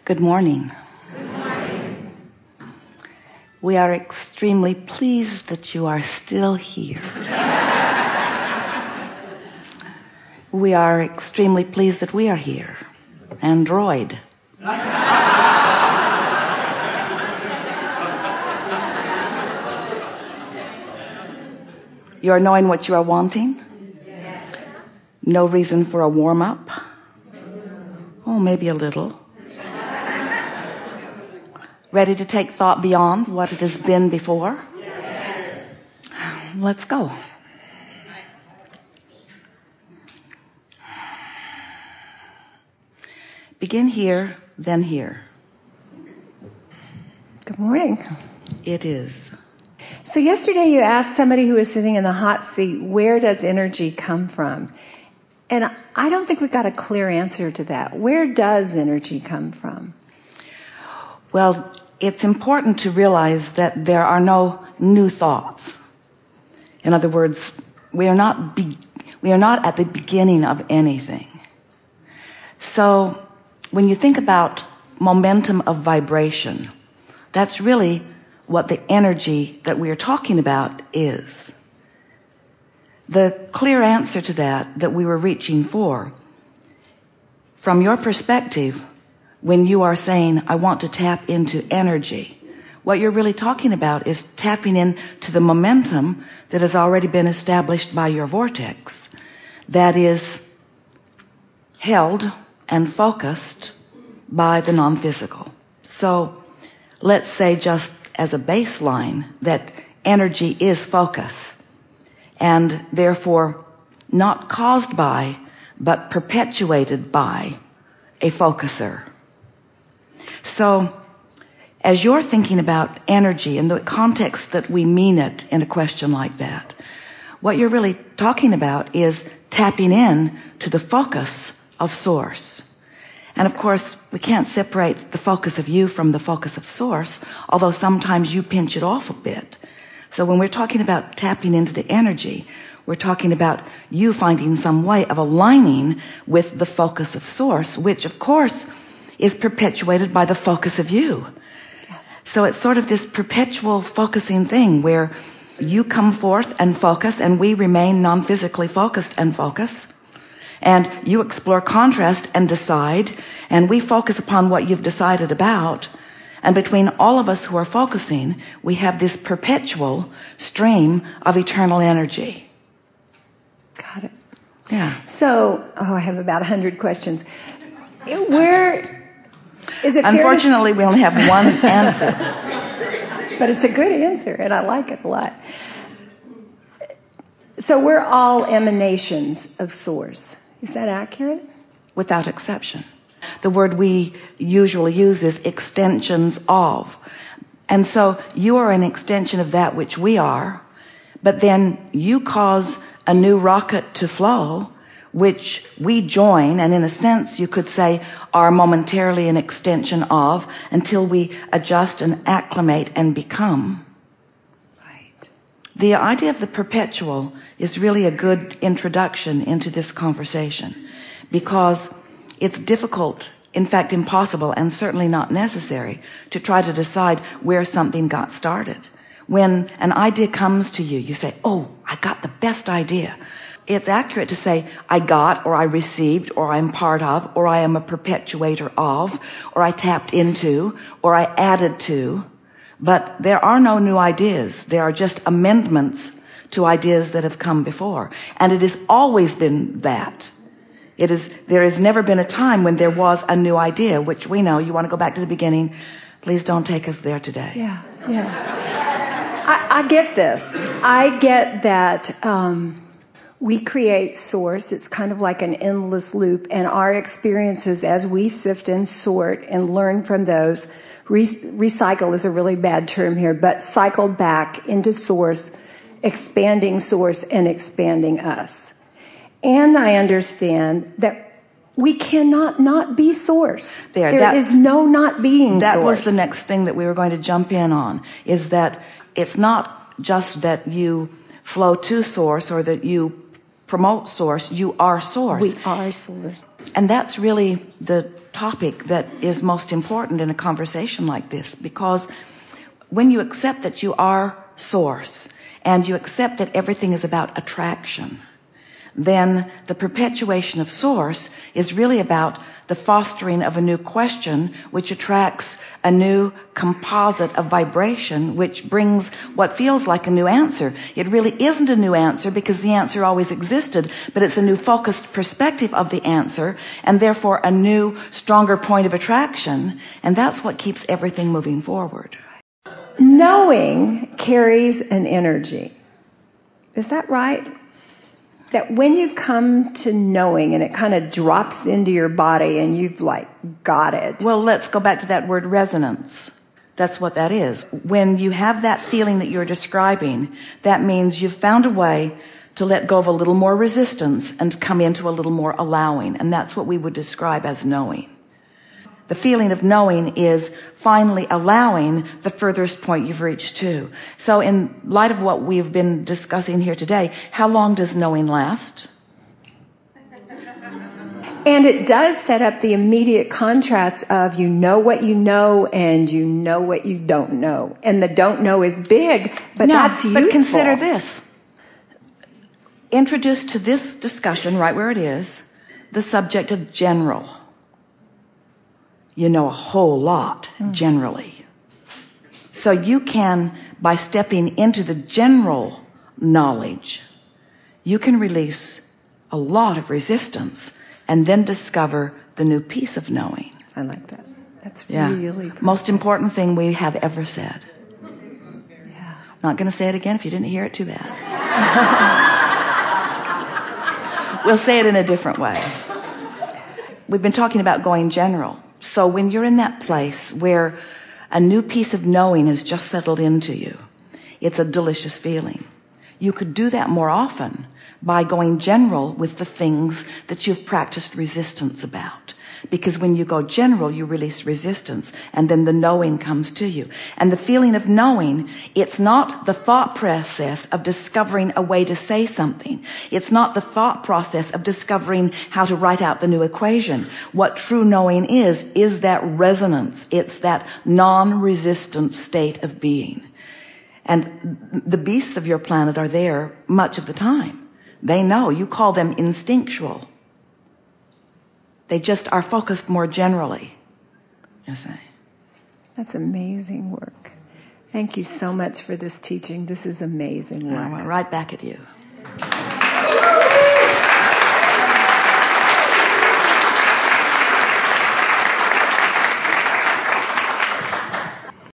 Good morning. Good morning. We are extremely pleased that you are still here. We are extremely pleased that we are here. Android. You are knowing what you are wanting? Yes. No reason for a warm-up? Oh, maybe a little. Ready to take thought beyond what it has been before? Yes. Let's go. Begin here, then here. Good morning. It is. So yesterday you asked somebody who was sitting in the hot seat, where does energy come from? And I don't think we got a clear answer to that. Where does energy come from? Well, it's important to realize that there are no new thoughts. In other words, we are not at the beginning of anything. So when you think about momentum of vibration, that's really what the energy that we are talking about is. The clear answer to that we were reaching for, from your perspective, when you are saying, I want to tap into energy, what you're really talking about is tapping into the momentum that has already been established by your vortex, that is held and focused by the non-physical. So let's say, just as a baseline, that energy is focus, and therefore not caused by, but perpetuated by a focuser. So as you're thinking about energy in the context that we mean it in a question like that, what you're really talking about is tapping in to the focus of source. And of course, we can't separate the focus of you from the focus of source, although sometimes you pinch it off a bit. So when we're talking about tapping into the energy, we're talking about you finding some way of aligning with the focus of source, which of course is perpetuated by the focus of you. So it's sort of this perpetual focusing thing where you come forth and focus, and we remain non-physically focused and focus. And you explore contrast and decide, and we focus upon what you've decided about. And between all of us who are focusing, we have this perpetual stream of eternal energy. Got it. Yeah. So, I have about 100 questions. Where is it? Unfortunately, we only have one answer. But it's a good answer, and I like it a lot. So we're all emanations of source. Is that accurate? Without exception. The word we usually use is extensions of. And so you are an extension of that which we are, but then you cause a new rocket to flow, which we join, and in a sense you could say are momentarily an extension of, until we adjust and acclimate and become. Right. The idea of the perpetual is really a good introduction into this conversation, because it's difficult, in fact impossible, and certainly not necessary to try to decide where something got started. When an idea comes to you, you say, oh, I got the best idea. It's accurate to say I got, or I received, or I'm part of, or I am a perpetuator of, or I tapped into, or I added to. But there are no new ideas. There are just amendments to ideas that have come before. And it has always been that. There has never been a time when there was a new idea, which we know. You want to go back to the beginning. Please don't take us there today. Yeah. I get this. I get that we create source. It's kind of like an endless loop, and our experiences as we sift and sort and learn from those, recycle is a really bad term here, but cycle back into source, expanding source and expanding us. And I understand that we cannot not be source. There is no not being source. That was the next thing that we were going to jump in on, is that it's not just that you flow to source or that you promote source. You are source. We are source. And that's really the topic that is most important in a conversation like this, because when you accept that you are source and you accept that everything is about attraction, then the perpetuation of source is really about the fostering of a new question, which attracts a new composite of vibration, which brings what feels like a new answer. It really isn't a new answer because the answer always existed, but it's a new focused perspective of the answer, and therefore a new, stronger point of attraction, and that's what keeps everything moving forward. Knowing carries an energy. Is that right? That when you come to knowing and it kind of drops into your body and you've like got it. Well, let's go back to that word resonance. That's what that is. When you have that feeling that you're describing, that means you've found a way to let go of a little more resistance and come into a little more allowing. And that's what we would describe as knowing. The feeling of knowing is finally allowing the furthest point you've reached to. So in light of what we've been discussing here today, how long does knowing last? And it does set up the immediate contrast of you know what you know and you know what you don't know. And the don't know is big, but that's useful. But consider this. Introduce to this discussion, right where it is, the subject of general. You know a whole lot, generally. So you can, by stepping into the general knowledge, you can release a lot of resistance and then discover the new piece of knowing. I like that. That's really powerful. Most important thing we have ever said. Yeah. Not going to say it again. If you didn't hear it, too bad. We'll say it in a different way. We've been talking about going general. So when you're in that place where a new piece of knowing has just settled into you, it's a delicious feeling. You could do that more often by going general with the things that you've practiced resistance about. Because when you go general, you release resistance, and then the knowing comes to you. And the feeling of knowing, it's not the thought process of discovering a way to say something. It's not the thought process of discovering how to write out the new equation. What true knowing is that resonance. It's that non-resistant state of being. And the beasts of your planet are there much of the time. They know. You call them instinctual. They just are focused more generally, you see. That's amazing work. Thank you so much for this teaching. This is amazing work. Right back at you.